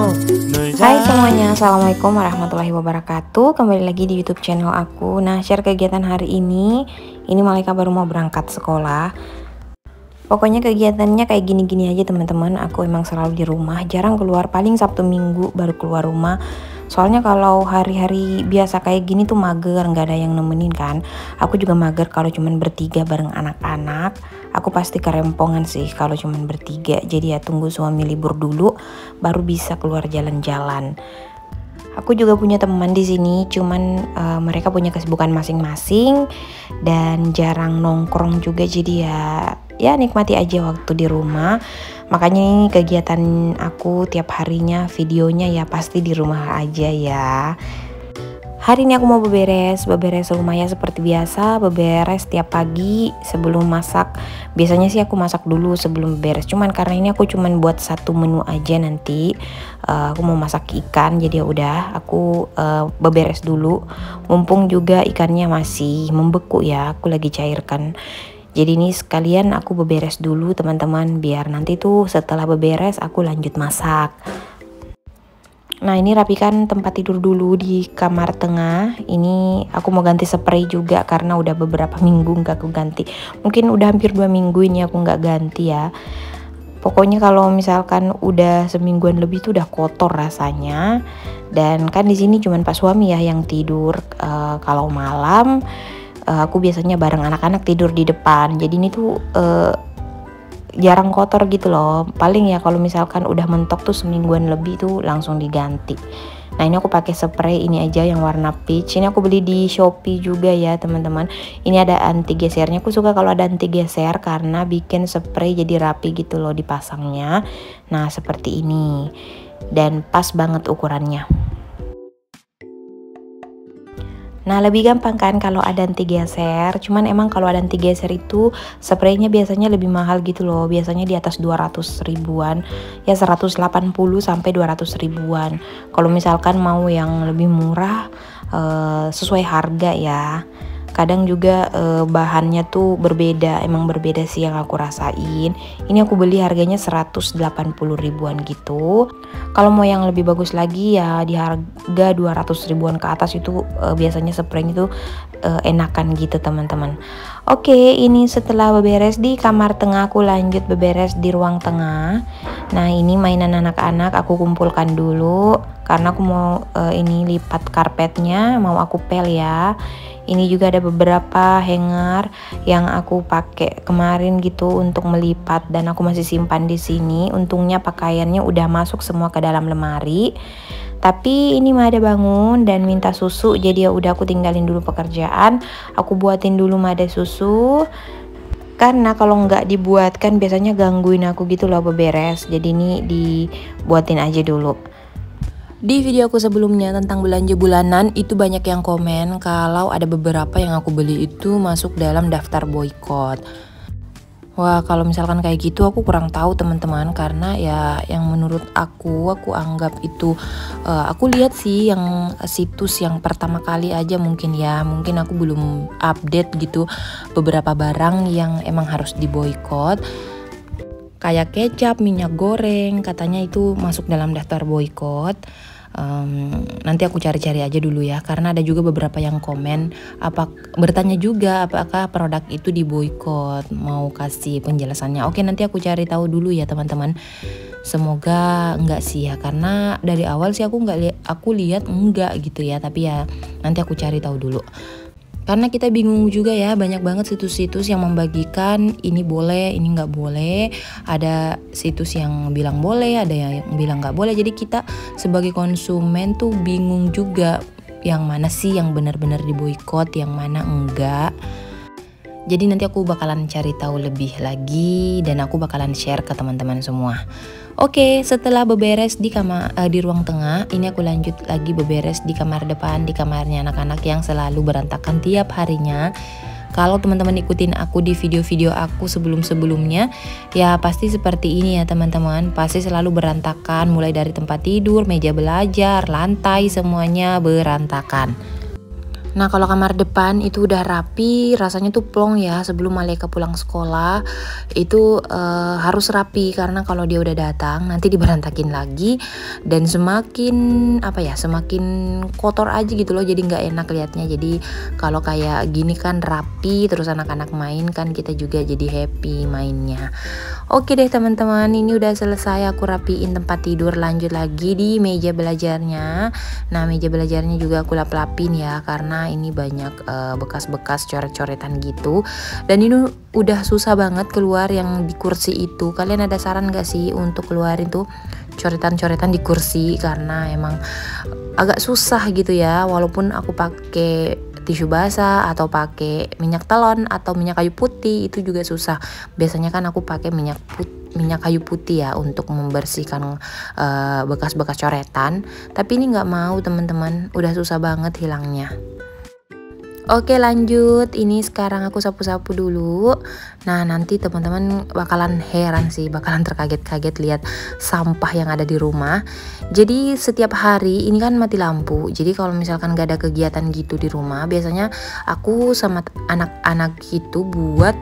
Hai semuanya, assalamualaikum warahmatullahi wabarakatuh. Kembali lagi di YouTube channel aku. Nah, share kegiatan hari ini. Ini Malika baru mau berangkat sekolah. Pokoknya kegiatannya kayak gini-gini aja teman-teman. Aku emang selalu di rumah, jarang keluar. Paling Sabtu Minggu baru keluar rumah. Soalnya kalau hari-hari biasa kayak gini tuh mager, nggak ada yang nemenin kan. Aku juga mager kalau cuman bertiga bareng anak-anak. Aku pasti kerempongan sih kalau cuman bertiga. Jadi ya tunggu suami libur dulu, baru bisa keluar jalan-jalan. Aku juga punya teman di sini, cuman mereka punya kesibukan masing-masing dan jarang nongkrong juga. Jadi ya nikmati aja waktu di rumah. Makanya ini kegiatan aku tiap harinya videonya ya pasti di rumah aja ya. Hari ini aku mau beberes rumah ya seperti biasa, beberes tiap pagi sebelum masak. Biasanya sih aku masak dulu sebelum beberes. Cuman karena ini aku cuman buat satu menu aja nanti. Aku mau masak ikan, jadi ya udah aku beberes dulu. Mumpung juga ikannya masih membeku ya, aku lagi cairkan. Jadi ini sekalian aku beberes dulu teman-teman, biar nanti tuh setelah beberes aku lanjut masak. Nah ini rapikan tempat tidur dulu di kamar tengah. Ini aku mau ganti spray juga karena udah beberapa minggu nggak aku ganti. Mungkin udah hampir 2 minggu ini aku nggak ganti ya. Pokoknya kalau misalkan udah semingguan lebih tuh udah kotor rasanya. Dan kan di sini cuman Pak suami ya yang tidur. Kalau malam aku biasanya bareng anak-anak tidur di depan. Jadi ini tuh jarang kotor gitu loh. Paling ya kalau misalkan udah mentok tuh semingguan lebih tuh langsung diganti. Nah ini aku pakai spray ini aja yang warna peach. Ini aku beli di Shopee juga ya teman-teman. Ini ada anti gesernya. Aku suka kalau ada anti geser karena bikin spray jadi rapi gitu loh dipasangnya. Nah seperti ini. Dan pas banget ukurannya. Nah lebih gampang kan kalau ada anti geser. Cuman emang kalau ada anti geser itu spraynya biasanya lebih mahal gitu loh. Biasanya di atas 200 ribuan. Ya 180 sampai 200 ribuan. Kalau misalkan mau yang lebih murah sesuai harga ya. Kadang juga bahannya tuh berbeda. Emang berbeda sih yang aku rasain. Ini aku beli harganya 180 ribuan gitu. Kalau mau yang lebih bagus lagi ya di harga 200 ribuan ke atas itu biasanya spraynya tuh enakan gitu teman-teman. Oke, ini setelah beberes di kamar tengah, aku lanjut beberes di ruang tengah. Nah ini mainan anak-anak aku kumpulkan dulu karena aku mau ini lipat karpetnya, mau aku pel ya. Ini juga ada beberapa hanger yang aku pakai kemarin gitu untuk melipat dan aku masih simpan di sini. Untungnya pakaiannya udah masuk semua ke dalam lemari. Tapi ini Mada bangun dan minta susu, jadi ya udah aku tinggalin dulu pekerjaan. Aku buatin dulu Mada susu. Karena kalau nggak dibuatkan biasanya gangguin aku gitu loh beberes. Jadi ini dibuatin aja dulu. Di video aku sebelumnya tentang belanja bulanan itu banyak yang komen kalau ada beberapa yang aku beli itu masuk dalam daftar boykot. Wah kalau misalkan kayak gitu aku kurang tahu teman-teman, karena ya yang menurut aku anggap itu aku lihat sih yang situs yang pertama kali aja mungkin aku belum update gitu beberapa barang yang emang harus diboykot. Kayak kecap, minyak goreng, katanya itu masuk dalam daftar boykot. Nanti aku cari-cari aja dulu ya, karena ada juga beberapa yang komen bertanya juga apakah produk itu diboykot, mau kasih penjelasannya. Oke, nanti aku cari tahu dulu ya teman-teman. Semoga enggak sih ya, karena dari awal sih aku lihat enggak gitu ya, tapi ya nanti aku cari tahu dulu. Karena kita bingung juga ya, banyak banget situs-situs yang membagikan ini boleh, ini nggak boleh. Ada situs yang bilang boleh, ada yang bilang nggak boleh. Jadi kita sebagai konsumen tuh bingung juga yang mana sih yang benar-benar diboykot, yang mana enggak. Jadi nanti aku bakalan cari tahu lebih lagi dan aku bakalan share ke teman-teman semua. Oke, setelah beberes di ruang tengah, ini aku lanjut lagi beberes di kamar depan, di kamarnya anak-anak yang selalu berantakan tiap harinya. Kalau teman-teman ikutin aku di video-video aku sebelum-sebelumnya, ya pasti seperti ini ya teman-teman. Pasti selalu berantakan, mulai dari tempat tidur, meja belajar, lantai, semuanya berantakan. Nah kalau kamar depan itu udah rapi, rasanya tuh plong ya. Sebelum Maleka pulang sekolah itu harus rapi, karena kalau dia udah datang nanti diberantakin lagi dan semakin apa ya, semakin kotor aja gitu loh, jadi nggak enak liatnya. Jadi kalau kayak gini kan rapi, terus anak-anak main kan kita juga jadi happy mainnya. Oke deh teman-teman, ini udah selesai aku rapiin tempat tidur. Lanjut lagi di meja belajarnya. Nah meja belajarnya juga aku lap-lapin ya, karena ini banyak bekas-bekas coret-coretan gitu. Dan ini udah susah banget keluar yang di kursi itu. Kalian ada saran gak sih untuk keluarin tuh coretan-coretan di kursi, karena emang agak susah gitu ya. Walaupun aku pakai tisu basah atau pakai minyak telon atau minyak kayu putih itu juga susah. Biasanya kan aku pakai minyak kayu putih ya untuk membersihkan bekas-bekas coretan, tapi ini nggak mau teman-teman, udah susah banget hilangnya. Oke lanjut, ini sekarang aku sapu-sapu dulu. Nah nanti teman-teman bakalan heran sih, bakalan terkaget-kaget lihat sampah yang ada di rumah. Jadi setiap hari ini kan mati lampu, jadi kalau misalkan gak ada kegiatan gitu di rumah, biasanya aku sama anak-anak gitu buat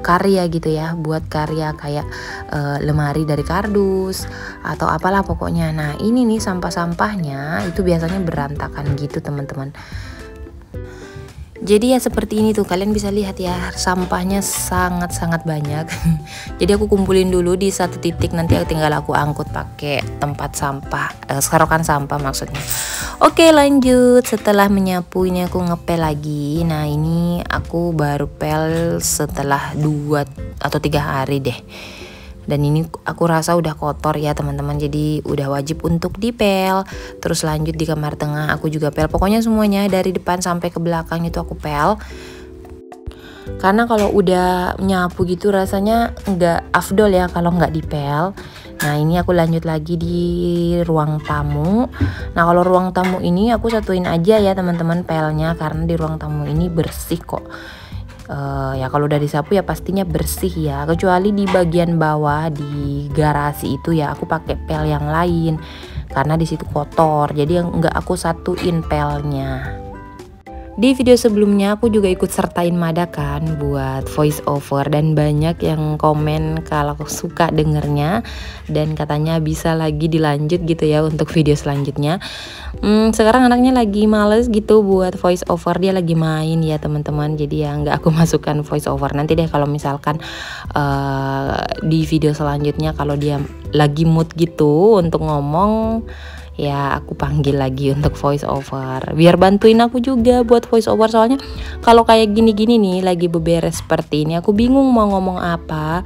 karya gitu ya, buat karya kayak lemari dari kardus atau apalah pokoknya. Nah ini nih sampah-sampahnya itu biasanya berantakan gitu teman-teman. Jadi ya seperti ini tuh, kalian bisa lihat ya, sampahnya sangat-sangat banyak. Jadi aku kumpulin dulu di satu titik, nanti tinggal aku angkut pakai tempat sampah, serokan sampah maksudnya. Oke lanjut, setelah menyapu ini aku ngepel lagi. Nah ini aku baru pel setelah 2 atau 3 hari deh. Dan ini aku rasa udah kotor ya teman-teman, jadi udah wajib untuk dipel. Terus lanjut di kamar tengah aku juga pel, pokoknya semuanya dari depan sampai ke belakang itu aku pel. Karena kalau udah nyapu gitu rasanya nggak afdol ya kalau nggak dipel. Nah ini aku lanjut lagi di ruang tamu. Nah kalau ruang tamu ini aku satuin aja ya teman-teman pelnya, karena di ruang tamu ini bersih kok. Ya kalau udah disapu ya pastinya bersih ya, kecuali di bagian bawah di garasi itu ya aku pakai pel yang lain karena di situ kotor, jadi nggak aku satuin pelnya. Di video sebelumnya aku juga ikut sertain Mada kan buat voice over, dan banyak yang komen kalau suka dengernya dan katanya bisa lagi dilanjut gitu ya untuk video selanjutnya. Sekarang anaknya lagi males gitu buat voice over, dia lagi main ya teman-teman, jadi ya nggak aku masukkan voice over. Nanti deh kalau misalkan di video selanjutnya kalau dia lagi mood gitu untuk ngomong, ya aku panggil lagi untuk voice over biar bantuin aku juga buat voice over. Soalnya kalau kayak gini-gini nih lagi beberes seperti ini aku bingung mau ngomong apa,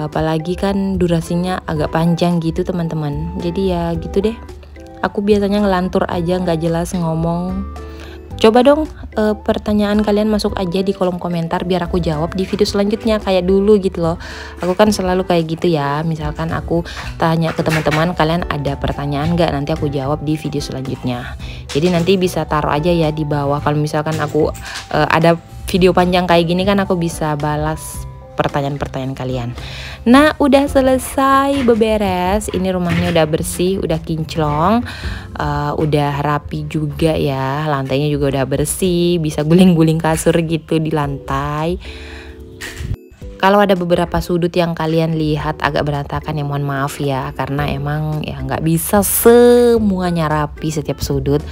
apalagi kan durasinya agak panjang gitu teman-teman. Jadi ya gitu deh, aku biasanya ngelantur aja nggak jelas ngomong. Coba dong pertanyaan kalian masuk aja di kolom komentar biar aku jawab di video selanjutnya kayak dulu gitu loh. Aku kan selalu kayak gitu ya. Misalkan aku tanya ke teman-teman, kalian ada pertanyaan nggak? Nanti aku jawab di video selanjutnya. Jadi nanti bisa taruh aja ya di bawah. Kalau misalkan aku ada video panjang kayak gini kan aku bisa balas pertanyaan-pertanyaan kalian. Nah udah selesai beberes, ini rumahnya udah bersih, udah kinclong, udah rapi juga ya, lantainya juga udah bersih, bisa guling-guling kasur gitu di lantai. Kalau ada beberapa sudut yang kalian lihat agak berantakan ya mohon maaf ya, karena emang ya nggak bisa semuanya rapi setiap sudut,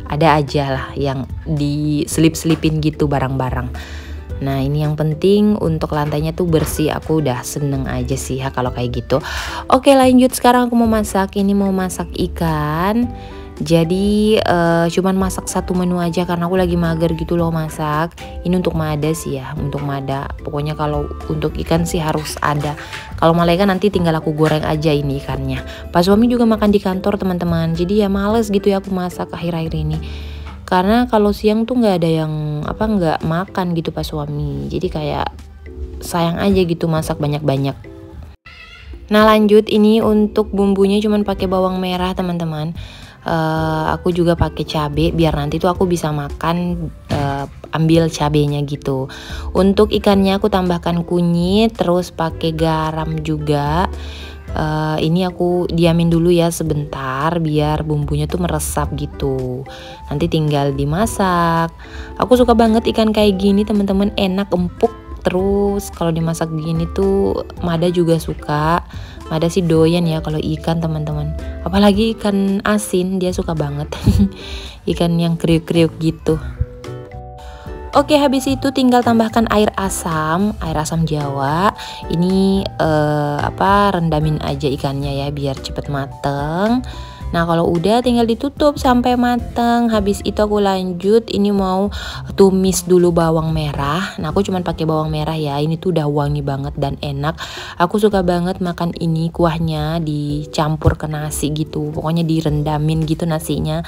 ada aja lah yang diselip-selipin gitu barang-barang. Nah ini yang penting untuk lantainya tuh bersih, aku udah seneng aja sih ya kalau kayak gitu. Oke lanjut, sekarang aku mau masak. Ini mau masak ikan. Jadi cuman masak satu menu aja karena aku lagi mager gitu loh masak. Ini untuk Mada sih ya, untuk Mada. Pokoknya kalau untuk ikan sih harus ada. Kalau Maleka nanti tinggal aku goreng aja ini ikannya. Pas suami juga makan di kantor teman-teman, jadi ya males gitu ya aku masak akhir-akhir ini. Karena kalau siang tuh nggak ada yang nggak makan gitu pas suami, jadi kayak sayang aja gitu masak banyak-banyak. Nah lanjut, ini untuk bumbunya cuman pakai bawang merah teman-teman. Aku juga pakai cabai biar nanti tuh aku bisa makan ambil cabenya gitu. Untuk ikannya aku tambahkan kunyit, terus pakai garam juga. Ini aku diamin dulu ya sebentar biar bumbunya tuh meresap gitu. Nanti tinggal dimasak. Aku suka banget ikan kayak gini teman-teman, enak, empuk. Terus kalau dimasak begini tuh Mada juga suka. Mada sih doyan ya kalau ikan teman-teman. Apalagi ikan asin dia suka banget. Ikan yang kriuk-kriuk gitu. Oke, habis itu tinggal tambahkan air asam Jawa. Ini rendamin aja ikannya ya biar cepet mateng. Nah kalau udah tinggal ditutup sampai mateng. Habis itu aku lanjut ini mau tumis dulu bawang merah. Nah aku cuman pakai bawang merah ya. Ini tuh udah wangi banget dan enak. Aku suka banget makan ini, kuahnya dicampur ke nasi gitu. Pokoknya direndamin gitu nasinya.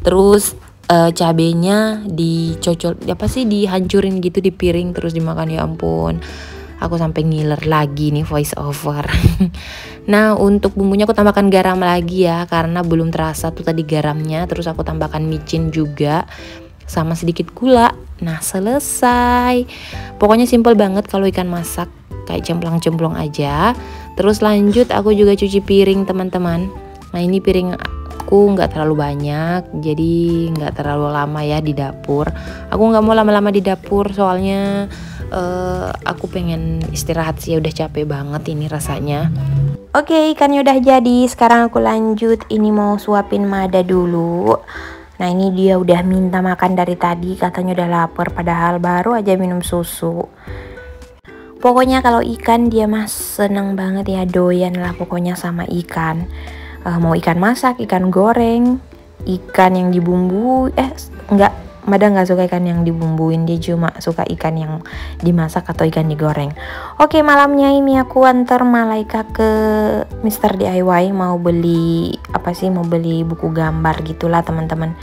Terus cabenya dihancurin gitu di piring terus dimakan. Ya ampun, aku sampai ngiler lagi nih voice over. Nah untuk bumbunya aku tambahkan garam lagi ya, karena belum terasa tuh tadi garamnya. Terus aku tambahkan micin juga sama sedikit gula. Nah selesai. Pokoknya simple banget kalau ikan masak, kayak cemplang-cemplung aja. Terus lanjut aku juga cuci piring teman-teman. Nah ini piring aku nggak terlalu banyak, jadi nggak terlalu lama ya di dapur. Aku nggak mau lama-lama di dapur soalnya aku pengen istirahat sih, udah capek banget ini rasanya. Oke, ikannya udah jadi. Sekarang aku lanjut, ini mau suapin Mada dulu. Nah ini dia udah minta makan dari tadi, katanya udah lapar padahal baru aja minum susu. Pokoknya kalau ikan dia mah seneng banget ya, doyan lah pokoknya sama ikan. Mau ikan masak, ikan goreng, ikan yang dibumbu, enggak, Mada nggak suka ikan yang dibumbuin, dia cuma suka ikan yang dimasak atau ikan digoreng. Oke, malamnya ini aku antar Malaika ke Mr. DIY, mau beli mau beli buku gambar gitulah teman-teman.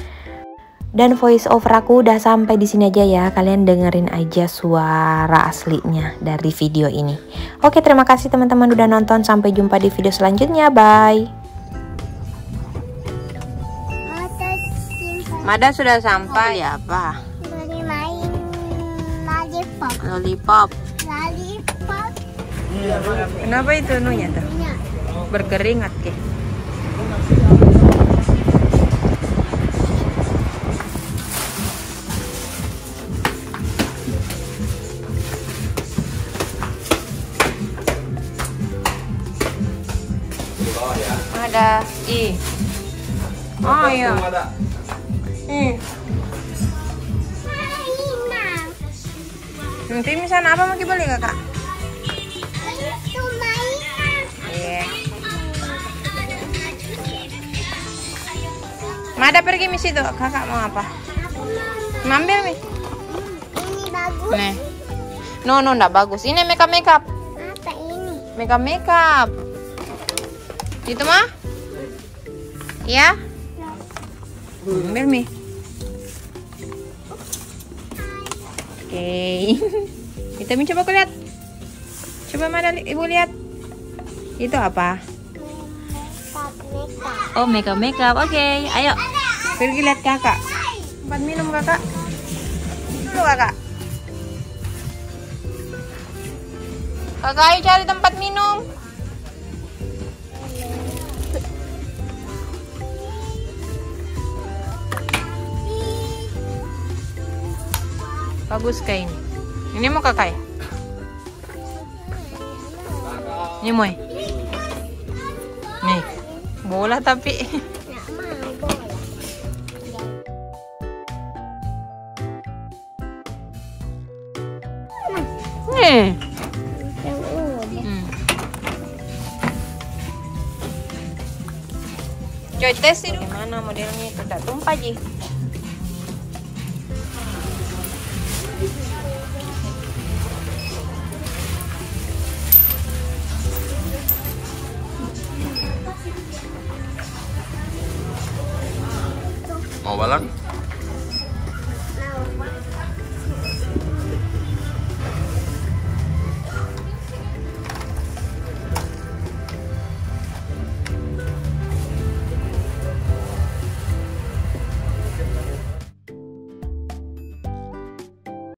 Dan voice over aku udah sampai di sini aja ya, kalian dengerin aja suara aslinya dari video ini. Oke, terima kasih teman-teman udah nonton, sampai jumpa di video selanjutnya, bye. Mada sudah sampai ya apa? Lagi main lollipop. Lollipop. Lollipop. Kenapa itu nunya tuh? Berkeringat ke? Ada oh iya. Nanti misalnya apa mau beli kakak? Iya. Mada pergi misi tuh, kakak mau apa? Ambil mi. Ini bagus. Nih. No, enggak bagus. Ini makeup. Apa ini? Makeup. Itu mah? Ya? Ambil mi. Oke. Kita coba aku lihat. Coba Mada ibu lihat. Itu apa? Makeup. Oh, makeup. Oke, ayo. Pergi lihat kakak. Tempat minum kakak. Itu kakak. Kakak ayo cari tempat minum. Bagus kayak ini. Ini mau kakak ya? Ini mau. Nih, bola tapi. Nggak mau bola. Nih. Yang udah. Coy tes itu. Gimana modelnya itu? Tak tumpah ji. Mau balak?